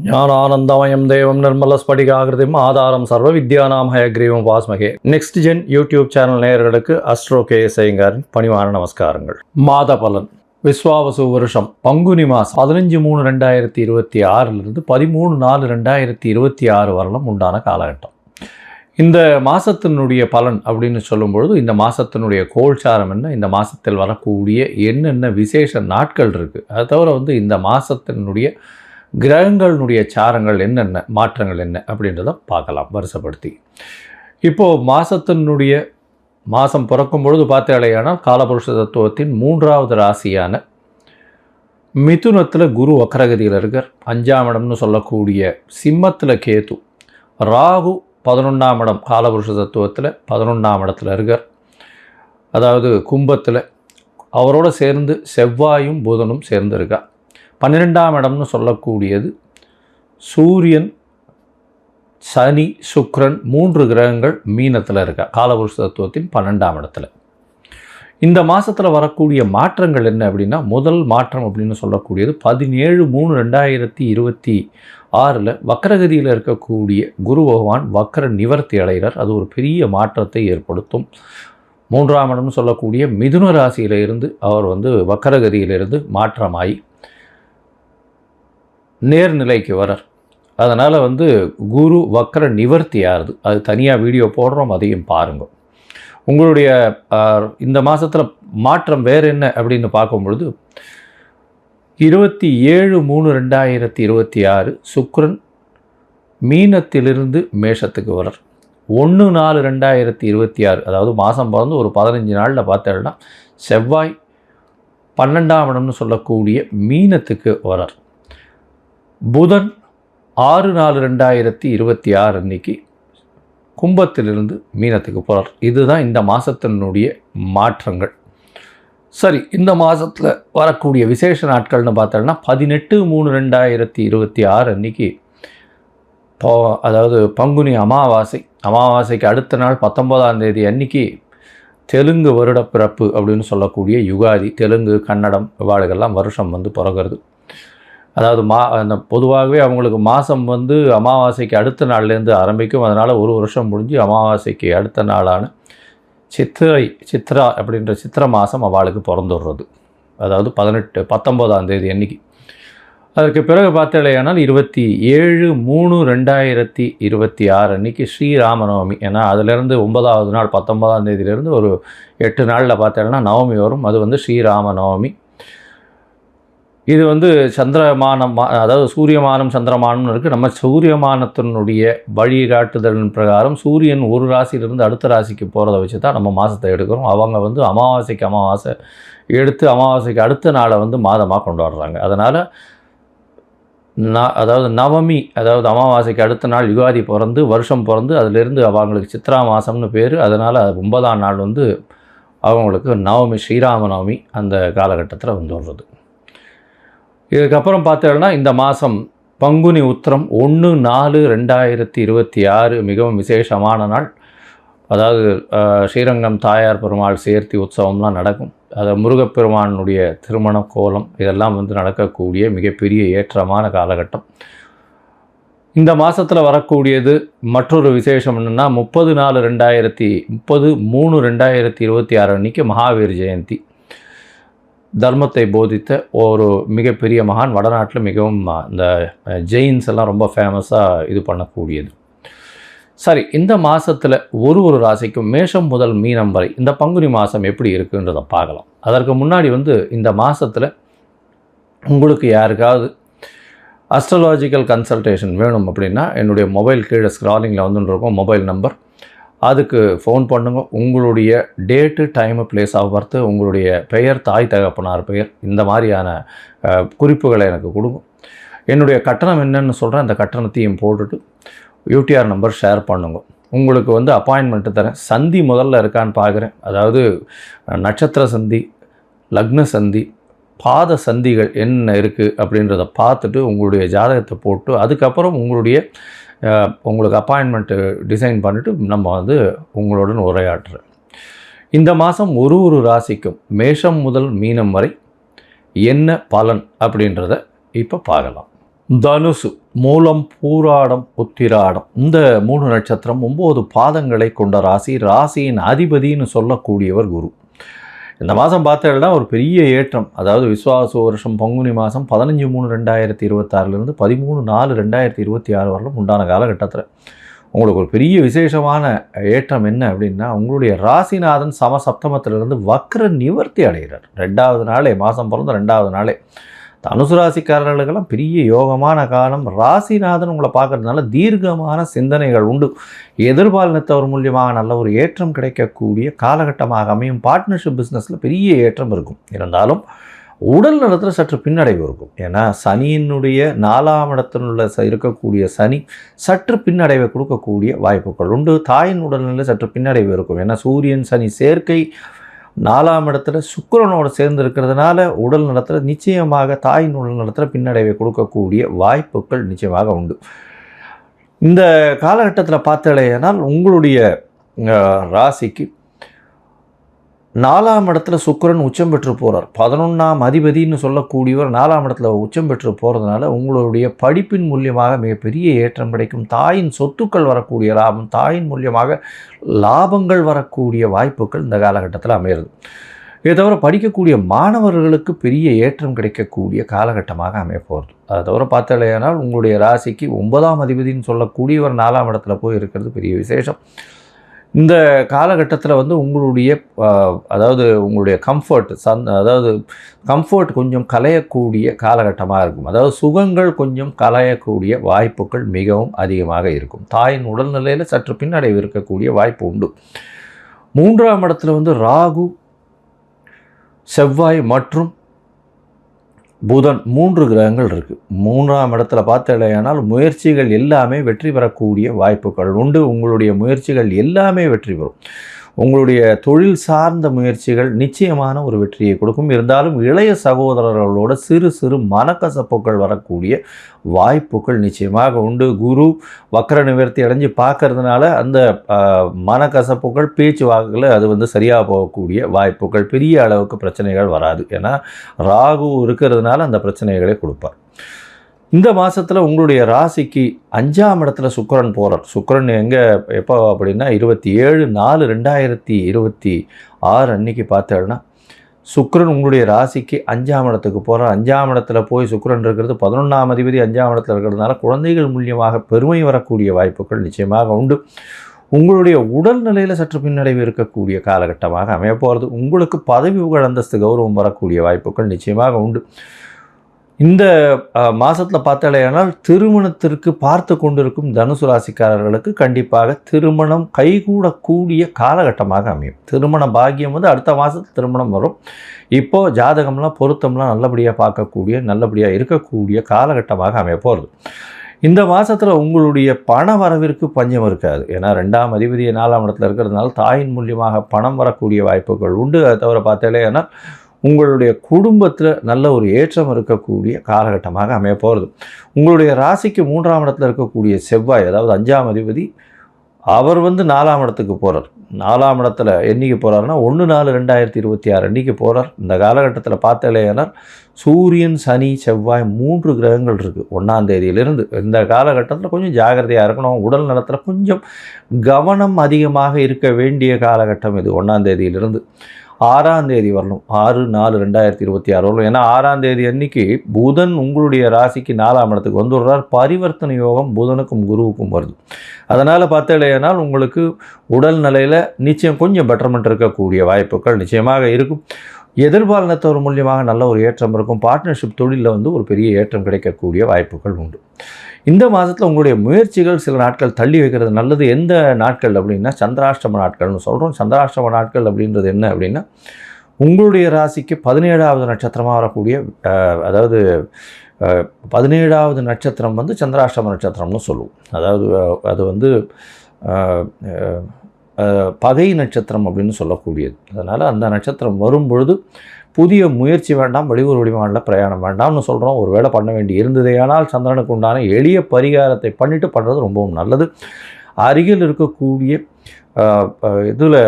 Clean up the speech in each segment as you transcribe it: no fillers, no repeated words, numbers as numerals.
ஞானானந்தமயம் தேவம் நிர்மலஸ்படிகாகிருதிம் ஆதாரம் சர்வ வித்யானாம் ஹயக்ரீவம் வாஸ்மகே. நெக்ஸ்ட் ஜென் யூடியூப் சேனல் நேயர்களுக்கு அஸ்ட்ரோ கேஎஸ் ஐயங்காரின் பணிவான நமஸ்காரங்கள். மாத பலன். விஸ்வாவசு வருஷம் பங்குனி மாதம் 15/3/2026 13/4/2026 வரலும் உண்டான காலகட்டம். இந்த மாதத்தினுடைய பலன் அப்படின்னு சொல்லும்பொழுது இந்த மாதத்தினுடைய கோல்சாரம் என்ன, இந்த மாதத்தில் வரக்கூடிய என்னென்ன விசேஷ நாட்கள் இருக்குது, அதை தவிர இந்த மாதத்தினுடைய கிரகங்களுடைய சாரங்கள் என்னென்ன, மாற்றங்கள் என்ன அப்படின்றத பார்க்கலாம் வருஷப்படுத்தி. இப்போது மாதம் பிறக்கும் பொழுது பார்த்தாலேயானால் காலபுருஷ தத்துவத்தின் 3வது ராசியான மிதுனத்தில் குரு வக்ரகதியில் இருக்கார். 5ஆம் இடம்னு சொல்லக்கூடிய சிம்மத்தில் கேது, ராகு 11ஆம் இடம் காலபுருஷ தத்துவத்தில் 11ஆம் இடத்துல இருக்கார். அதாவது கும்பத்தில் அவரோட சேர்ந்து செவ்வாயும் புதனும் சேர்ந்து இருக்கார். 12ஆம் இடம்னு சொல்லக்கூடியது சூரியன், சனி, சுக்கிரன் 3 கிரகங்கள் மீனத்தில் இருக்கா காலபுருஷ தத்துவத்தின் 12ஆம் இடத்துல. இந்த மாதத்தில் வரக்கூடிய மாற்றங்கள் என்ன அப்படின்னா, முதல் மாற்றம் அப்படின்னு சொல்லக்கூடியது 17/3/2026 வக்ரகதியில் இருக்கக்கூடிய குரு பகவான் வக்ர நிவர்த்தி அடைகிறார். அது ஒரு பெரிய மாற்றத்தை ஏற்படுத்தும். 3ஆம் இடம்னு சொல்லக்கூடிய மிதுன ராசியிலிருந்து அவர் வக்ரகதியிலிருந்து மாற்றமாகி நேர்நிலைக்கு வரார். அதனால் குரு வக்ர நிவர்த்தி ஆகுது. அது தனியாக வீடியோ போடுறோம், அதையும் பாருங்கள். உங்களுடைய இந்த மாதத்தில் மாற்றம் வேறு என்ன அப்படின்னு பார்க்கும்பொழுது 27/3/2026 சுக்கிரன் மீனத்திலிருந்து மேஷத்துக்கு வரார். 1/4/2026 அதாவது மாதம் பிறந்து ஒரு 15 நாளில் பார்த்தேன்னா செவ்வாய் 12ஆம் இடம்னு சொல்லக்கூடிய மீனத்துக்கு வரார். புதன் 6/4/2026 அன்னைக்கு கும்பத்திலிருந்து மீனத்துக்கு போகிறார். இதுதான் இந்த மாதத்தினுடைய மாற்றங்கள். சரி, இந்த மாதத்தில் வரக்கூடிய விசேஷ நாட்கள்னு பார்த்தோம்னா 18/3/2026 அன்னைக்கு அதாவது பங்குனி அமாவாசைக்கு அடுத்த நாள் 19ஆம் தேதி அன்னைக்கு தெலுங்கு வருட பிறப்பு அப்படின்னு சொல்லக்கூடிய யுகாதி. தெலுங்கு, கன்னடம் இவாளுகெல்லாம் வருஷம் பிறகுறது. அதாவது அந்த பொதுவாகவே அவங்களுக்கு மாதம் அமாவாசைக்கு அடுத்த நாள்லேருந்து ஆரம்பிக்கும். அதனால் ஒரு வருஷம் முடிஞ்சு அமாவாசைக்கு அடுத்த நாளான சித்ரா அப்படின்ற சித்திரை மாதம் அவளுக்கு பிறந்துடுறது. அதாவது 19ஆம் தேதி அன்னைக்கு. அதற்கு பிறகு பார்த்தாலேயானால் 27/3/2026 அன்றைக்கி ஸ்ரீராமநவமி. ஏன்னா அதிலேருந்து 9ஆவது நாள் 19ஆம் தேதியிலேருந்து ஒரு 8 நாளில் பார்த்தேன்னா நவமி வரும். அது ஸ்ரீராமநவமி. இது சந்திரமானம், அதாவது சூரியமானம் சந்திரமானம்னு இருக்குது. நம்ம சூரியமானத்தினுடைய வழிகாட்டுதலின் பிரகாரம் சூரியன் ஒரு ராசியிலிருந்து அடுத்த ராசிக்கு போகிறத வச்சு தான் நம்ம மாதத்தை எடுக்கிறோம். அவங்க அமாவாசைக்கு அமாவாசை எடுத்து அமாவாசைக்கு அடுத்த நாளை மாதமாக கொண்டாடுறாங்க. அதனால் அதாவது நவமி, அதாவது அமாவாசைக்கு அடுத்த நாள் யுகாதி பிறந்து வருஷம் பிறந்து அதிலிருந்து அவங்களுக்கு சித்ரா மாதம்னு பேர். அதனால் 9ஆம் நாள் அவங்களுக்கு நவமி, ஸ்ரீராமநவமி அந்த காலகட்டத்தில் வந்துடுறது. இதுக்கப்புறம் பார்த்தோம்னா இந்த மாதம் பங்குனி உத்திரம் 1/4/2026 மிகவும் விசேஷமான நாள். அதாவது ஸ்ரீரங்கம் தாயார் பெருமாள் சேர்த்தி உற்சவம்லாம் நடக்கும். அது முருகப்பெருமானுடைய திருமண கோலம் இதெல்லாம் நடக்கக்கூடிய மிகப்பெரிய ஏற்றமான காலகட்டம். இந்த மாதத்தில் வரக்கூடியது மற்றொரு விசேஷம் என்னென்னா 30/3/2026 அன்றைக்கி மகாவீர் ஜெயந்தி. தர்மத்தை போதித்த ஒரு மிகப்பெரிய மகான். வடநாட்டில் மிகவும் இந்த ஜெயின்ஸ் எல்லாம் ரொம்ப ஃபேமஸாக இது பண்ணக்கூடியது. சரி, இந்த மாதத்தில் ஒரு ராசிக்கும் மேஷம் முதல் மீனம் வரை இந்த பங்குனி மாதம் எப்படி இருக்குன்றதை பார்க்கலாம். அதற்கு முன்னாடி இந்த மாதத்தில் உங்களுக்கு யாருக்காவது அஸ்ட்ராலாஜிக்கல் கன்சல்டேஷன் வேணும் அப்படின்னா என்னுடைய மொபைல் கீழே ஸ்க்ராலிங்கில் இருக்கும் மொபைல் நம்பர். அதுக்கு ஃபோன் பண்ணுங்க. உங்களுடைய date, time, place of birth, உங்களுடைய பெயர், தாய் தகப்பனார் பெயர், இந்த மாதிரியான குறிப்புகளை எனக்கு கொடுங்க. என்னுடைய கட்டணம் என்னன்னு சொல்கிறேன். அந்த கட்டணத்தையும் போட்டுட்டு யூடிஆர் நம்பர் ஷேர் பண்ணுங்க. உங்களுக்கு அப்பாயின்மெண்ட்டு தரேன். சந்தி முதல்ல இருக்கான்னு பார்க்குறேன். அதாவது நட்சத்திர சந்தி, லக்ன சந்தி, பாத சந்திகள் என்ன இருக்குது அப்படின்றத பார்த்துட்டு உங்களுடைய ஜாதகத்தை போட்டு அதுக்கப்புறம் உங்களுக்கு அப்பாயின்மெண்ட்டு டிசைன் பண்ணிவிட்டு நம்ம உங்களுடன் உரையாடுறேன். இந்த மாதம் ஒரு ராசிக்கும் மேஷம் முதல் மீனம் வரை என்ன பலன் அப்படின்றத இப்போ பார்க்கலாம். தனுசு, மூலம், பூராடம், உத்திராடம் இந்த 3 நட்சத்திரம் 9 பாதங்களை கொண்ட ராசி. ராசியின் அதிபதினு சொல்லக்கூடியவர் குரு. இந்த மாதம் பார்த்தீங்கன்னா ஒரு பெரிய ஏற்றம். அதாவது விஸ்வாச வருஷம் பங்குனி மாதம் 15/3/2026 13/4/2026 வரலும் உண்டான காலகட்டத்தில் உங்களுக்கு ஒரு பெரிய விசேஷமான ஏற்றம் என்ன அப்படின்னா, உங்களுடைய ராசிநாதன் சமசப்தமத்திலிருந்து வக்ர நிவர்த்தி அடைகிறார். 2வது நாளே, மாதம் பிறந்த 2வது நாளே. தனுசு ராசிக்காரர்களுக்கெல்லாம் பெரிய யோகமான காலம். ராசிநாதன் உங்களை பார்க்கறதுனால தீர்க்கமான சிந்தனைகள் உண்டு. எதிர்பாலினத்தவர் மூலியமாக நல்ல ஒரு ஏற்றம் கிடைக்கக்கூடிய காலகட்டமாக அமையும். பார்ட்னர்ஷிப் பிஸ்னஸில் பெரிய ஏற்றம் இருக்கும். இருந்தாலும் உடல் நலத்தில் சற்று பின்னடைவு இருக்கும். ஏன்னா சனியினுடைய 4ஆம் இடத்தில் இருக்கக்கூடிய சனி சற்று பின்னடைவை கொடுக்கக்கூடிய வாய்ப்புகள் உண்டு. தாயின் உடல்நிலை சற்று பின்னடைவு இருக்கும். ஏன்னா சூரியன் சனி சேர்க்கை 4ஆம் இடத்துல சுக்கிரனோடு சேர்ந்து இருக்கிறதுனால உடல் நலத்தில் நிச்சயமாக தாயின் உடல் நலத்தில் பின்னடைவை கொடுக்கக்கூடிய வாய்ப்புகள் நிச்சயமாக உண்டு. இந்த காலகட்டத்தில் பார்த்தேனால் உங்களுடைய ராசிக்கு 4ஆம் இடத்துல சுக்கிரன் உச்சம் பெற்று போகிறார். 11ஆம் அதிபதினு சொல்லக்கூடியவர் 4ஆம் இடத்துல உச்சம் பெற்று போகிறதுனால உங்களுடைய படிப்பின் மூலியமாக மிகப்பெரிய ஏற்றம் கிடைக்கும். தாயின் சொத்துக்கள் வரக்கூடிய லாபம், தாயின் மூலியமாக லாபங்கள் வரக்கூடிய வாய்ப்புகள் இந்த காலகட்டத்தில் அமையிறது. இதை தவிர படிக்கக்கூடிய மாணவர்களுக்கு பெரிய ஏற்றம் கிடைக்கக்கூடிய காலகட்டமாக அமையப்போகிறது. அதை தவிர பார்த்தாலேயானால் உங்களுடைய ராசிக்கு 9ஆம் அதிபதினு சொல்லக்கூடியவர் 4ஆம் இடத்துல போய் இருக்கிறது பெரிய விசேஷம். இந்த காலகட்டத்தில் உங்களுடைய அதாவது உங்களுடைய கம்ஃபர்ட் கொஞ்சம் கலையக்கூடிய காலகட்டமாக இருக்கும். அதாவது சுகங்கள் கொஞ்சம் கலையக்கூடிய வாய்ப்புகள் மிகவும் அதிகமாக இருக்கும். தாயின் உடல்நிலையில் சற்று பின்னடைவு இருக்கக்கூடிய வாய்ப்பு உண்டு. 3ஆம் இடத்துல ராகு, செவ்வாய் மற்றும் புதன் 3 கிரகங்கள் இருக்குது. 3ஆம் இடத்துல பார்த்தேனால் முயற்சிகள் எல்லாமே வெற்றி பெறக்கூடிய வாய்ப்புகள் உண்டு. உங்களுடைய முயற்சிகள் எல்லாமே வெற்றி பெறும். உங்களுடைய தொழில் சார்ந்த முயற்சிகள் நிச்சயமான ஒரு வெற்றியை கொடுக்கும். இருந்தாலும் இளைய சகோதரர்களோட சிறு சிறு மனக்கசப்புகள் வரக்கூடிய வாய்ப்புகள் நிச்சயமாக உண்டு. குரு வக்ர நிவர்த்தி அடைஞ்சு பார்க்கறதுனால அந்த மனக்கசப்புகள் பேச்சு வாக்குகள் அது சரியாக போகக்கூடிய வாய்ப்புகள், பெரிய அளவுக்கு பிரச்சனைகள் வராது. ஏன்னா ராகு இருக்கிறதுனால அந்த பிரச்சனைகளை கொடுப்பார். இந்த மாதத்தில் உங்களுடைய ராசிக்கு 5ஆம் இடத்துல சுக்கிரன் போகிறார். சுக்கிரன் எப்போ அப்படின்னா 27/4/2026 அன்றைக்கி பார்த்தேன்னா சுக்கிரன் உங்களுடைய ராசிக்கு 5ஆம் இடத்துக்கு போகிறார். 5ஆம் இடத்துல போய் சுக்கிரன் இருக்கிறது 11ஆம் அதிபதி 5ஆம் இடத்துல இருக்கிறதுனால குழந்தைகள் மூலியமாக பெருமை வரக்கூடிய வாய்ப்புகள் நிச்சயமாக உண்டு. உங்களுடைய உடல்நிலையில் சற்று பின்னடைவு இருக்கக்கூடிய காலகட்டமாக அமையப்போகிறது. உங்களுக்கு பதவி புகழ் அந்தஸ்து கௌரவம் வரக்கூடிய வாய்ப்புகள் நிச்சயமாக உண்டு. இந்த மாதத்தில் பார்த்தாலேயானால் திருமணத்திற்கு பார்த்து கொண்டிருக்கும் தனுசு ராசிக்காரர்களுக்கு கண்டிப்பாக திருமணம் கைகூடக்கூடிய காலகட்டமாக அமையும். திருமண பாக்கியம் அடுத்த மாதத்தில் திருமணம் வரும். இப்போது ஜாதகம்லாம் பொருத்தம்லாம் நல்லபடியாக பார்க்கக்கூடிய, நல்லபடியாக இருக்கக்கூடிய காலகட்டமாக அமைய போகிறது. இந்த மாதத்தில் உங்களுடைய பண வரவிற்கு பஞ்சம் இருக்காது. ஏன்னா 2ஆம் அதிபதி 4ஆம் இடத்துல இருக்கிறதுனால தாயின் மூலியமாக பணம் வரக்கூடிய வாய்ப்புகள் உண்டு. அதை தவிர பார்த்தாலேயானா உங்களுடைய குடும்பத்தில் நல்ல ஒரு ஏற்றம் இருக்கக்கூடிய காலகட்டமாக அமைய போகிறது. உங்களுடைய ராசிக்கு 3ஆம் இடத்துல இருக்கக்கூடிய செவ்வாய், அதாவது 5ஆம் அதிபதி, அவர் 4ஆம் இடத்துக்கு போகிறார். 4ஆம் இடத்துல என்றைக்கு போகிறாருன்னா 1/4/2026 அன்றைக்கி போகிறார். இந்த காலகட்டத்தில் பார்த்தாலேயானால் சூரியன், சனி, செவ்வாய் 3 கிரகங்கள் இருக்குது 1ஆம் தேதியிலிருந்து. இந்த காலகட்டத்தில் கொஞ்சம் ஜாகிரதையாக இருக்கணும். உடல் நலத்தில் கொஞ்சம் கவனம் அதிகமாக இருக்க வேண்டிய காலகட்டம் இது. 1ஆம் தேதியிலிருந்து 6ஆம் தேதி வரணும். 6/4/2026 வரணும். ஏன்னா 6ஆம் தேதி அன்னைக்கு புதன் உங்களுடைய ராசிக்கு 4ஆம் இடத்துக்கு வந்துடுறார். பரிவர்த்தனை யோகம் புதனுக்கும் குருவுக்கும் வருது. அதனால் பார்த்தாலேயானால் உங்களுக்கு உடல் நிலையில் நிச்சயம் கொஞ்சம் பெட்டர்மெண்ட் இருக்கக்கூடிய வாய்ப்புகள் நிச்சயமாக இருக்கும். எதிர்பாலினத்தவர் மூலியமாக நல்ல ஒரு ஏற்றம் இருக்கும். பார்ட்னர்ஷிப் தொழிலில் ஒரு பெரிய ஏற்றம் கிடைக்கக்கூடிய வாய்ப்புகள் உண்டு. இந்த மாதத்தில் உங்களுடைய முயற்சிகள் சில நாட்கள் தள்ளி வைக்கிறது நல்லது. எந்த நாட்கள் அப்படின்னா சந்திராஷ்டம நாட்கள்னு சொல்கிறோம். சந்திராஷ்டம நாட்கள் அப்படின்றது என்ன அப்படின்னா உங்களுடைய ராசிக்கு 17வது நட்சத்திரமாக வரக்கூடிய, அதாவது 17வது நட்சத்திரம் சந்திராஷ்டம நட்சத்திரம்னு சொல்லுவோம். அதாவது அது பகை நட்சத்திரம் அப்படின்னு சொல்லக்கூடியது. அதனால் அந்த நட்சத்திரம் வரும்பொழுது புதிய முயற்சி வேண்டாம், வெளியூர் வெளிமாநில பிரயாணம் வேண்டாம்னு சொல்கிறோம். ஒரு வேளை பண்ண வேண்டி இருந்ததேயானால் சந்திரனுக்கு உண்டான எளிய பரிகாரத்தை பண்ணிவிட்டு பண்ணுறது ரொம்பவும் நல்லது. அருகில் இருக்கக்கூடிய இதில்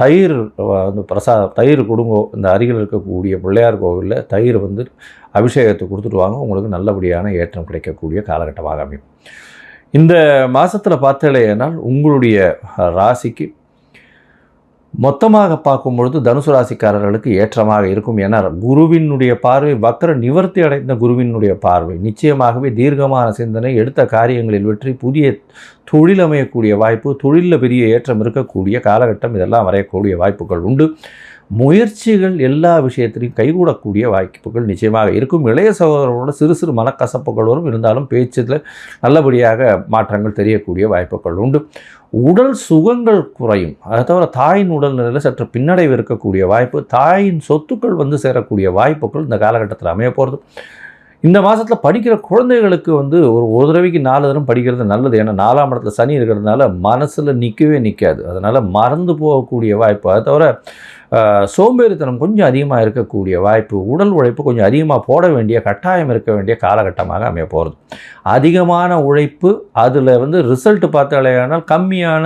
தயிர் வந்து தயிர் கொடுங்கோ. இந்த அருகில் இருக்கக்கூடிய பிள்ளையார் கோவிலில் தயிர் வந்து அபிஷேகத்தை கொடுத்துட்டு வாங்க. உங்களுக்கு நல்லபடியான ஏற்றம் கிடைக்கக்கூடிய காலகட்டமாக அமையும். இந்த மாதத்தில் பார்த்தேனால் உங்களுடைய ராசிக்கு மொத்தமாக பார்க்கும் பொழுது தனுசு ராசிக்காரர்களுக்கு ஏற்றமாக இருக்கும். ஏன்னா குருவினுடைய பார்வை, வக்ர நிவர்த்தி அடைந்த குருவினுடைய பார்வை நிச்சயமாகவே தீர்க்கமான சிந்தனை, எடுத்த காரியங்களில் வெற்றி, புதிய தொழில் அமையக்கூடிய வாய்ப்பு, தொழிலில் பெரிய ஏற்றம் இருக்கக்கூடிய காலகட்டம், இதெல்லாம் வரையக்கூடிய வாய்ப்புகள் உண்டு. முயற்சிகள் எல்லா விஷயத்திலையும் கைகூடக்கூடிய வாய்ப்புகள் நிச்சயமாக இருக்கும். இளைய சகோதரர்களோட சிறு சிறு மனக்கசப்புகள் வரும். இருந்தாலும் பேச்சில் நல்லபடியாக மாற்றங்கள் தெரியக்கூடிய வாய்ப்புகள் உண்டு. உடல் சுகங்கள் குறையும். அதை தவிர தாயின் உடல் நிலையில் சற்று பின்னடைவு இருக்கக்கூடிய வாய்ப்பு, தாயின் சொத்துக்கள் வந்து சேரக்கூடிய வாய்ப்புகள் இந்த காலகட்டத்தில் அமைய போகிறது. இந்த மாதத்தில் படிக்கிற குழந்தைகளுக்கு வந்து ஒரு தடவைக்கு 4 தரம் படிக்கிறது நல்லது. ஏன்னா 4ஆம் இடத்துல சனி இருக்கிறதுனால மனசில் நிற்கவே நிற்காது. அதனால் மறந்து போகக்கூடிய வாய்ப்பு. அதை தவிர சோம்பேறித்தனம் கொஞ்சம் அதிகமாக இருக்கக்கூடிய வாய்ப்பு, உடல் உழைப்பு கொஞ்சம் அதிகமாக போட வேண்டிய கட்டாயம் இருக்க வேண்டிய காலகட்டமாக அமைய போகிறது. அதிகமான உழைப்பு, அதில் வந்து ரிசல்ட் பார்த்தாலேயானால் கம்மியான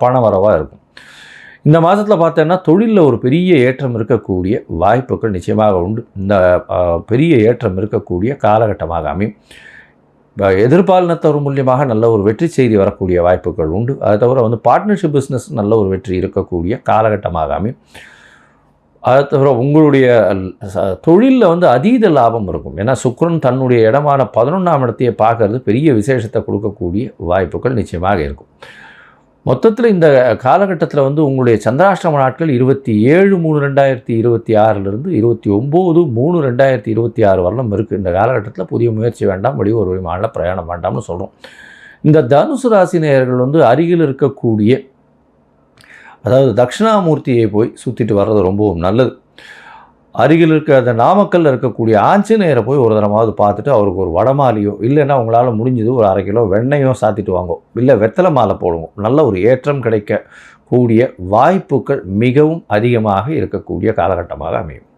பண வரவாக இருக்கும். இந்த மாதத்தில் பார்த்தோன்னா தொழிலில் ஒரு பெரிய ஏற்றம் இருக்கக்கூடிய வாய்ப்புகள் நிச்சயமாக உண்டு. இந்த பெரிய ஏற்றம் இருக்கக்கூடிய காலகட்டமாக அமையும். எதிர்பாலினத்தவர் மூலியமாக நல்ல ஒரு வெற்றி செய்தி வரக்கூடிய வாய்ப்புகள் உண்டு. அதை தவிர வந்து பார்ட்னர்ஷிப் பிஸ்னஸ் நல்ல ஒரு வெற்றி இருக்கக்கூடிய காலகட்டமாக அமையும். அதை தவிர உங்களுடைய தொழிலில் வந்து அதீத லாபம் இருக்கும். ஏன்னா சுக்கிரன் தன்னுடைய இடமான 11ஆம் இடத்தையே பார்க்கறது பெரிய விசேஷத்தை கொடுக்கக்கூடிய வாய்ப்புகள் நிச்சயமாக இருக்கும். மொத்தத்தில் இந்த காலகட்டத்தில் வந்து உங்களுடைய சந்திராஷ்டம நாட்கள் 27/3/2026 29/3/2026 வரலும் இருக்குது. இந்த காலகட்டத்தில் புதிய முயற்சி வேண்டாம், வெளியூர் மாநில பிரயாணம் வேண்டாம்னு சொல்கிறோம். இந்த தனுசு ராசி நேயர்கள் வந்து அருகில் இருக்கக்கூடிய, அதாவது தட்சிணாமூர்த்தியை போய் சுற்றிட்டு வர்றது ரொம்பவும் நல்லது. அருகில் இருக்க அந்த நாமக்கல்லில் இருக்கக்கூடிய ஆஞ்சநேயரை போய் ஒரு தரமாவது பார்த்துட்டு அவருக்கு ஒரு வடமாலையோ, இல்லைன்னா உங்களால் முடிஞ்சது ஒரு 1/2 கிலோ வெண்ணையோ சாத்திட்டு வாங்கோ, இல்லை வெத்தலை மாலை போடுவோம். நல்ல ஒரு ஏற்றம் கிடைக்கக்கூடிய வாய்ப்புகள் மிகவும் அதிகமாக இருக்கக்கூடிய காலகட்டமாக அமையும்.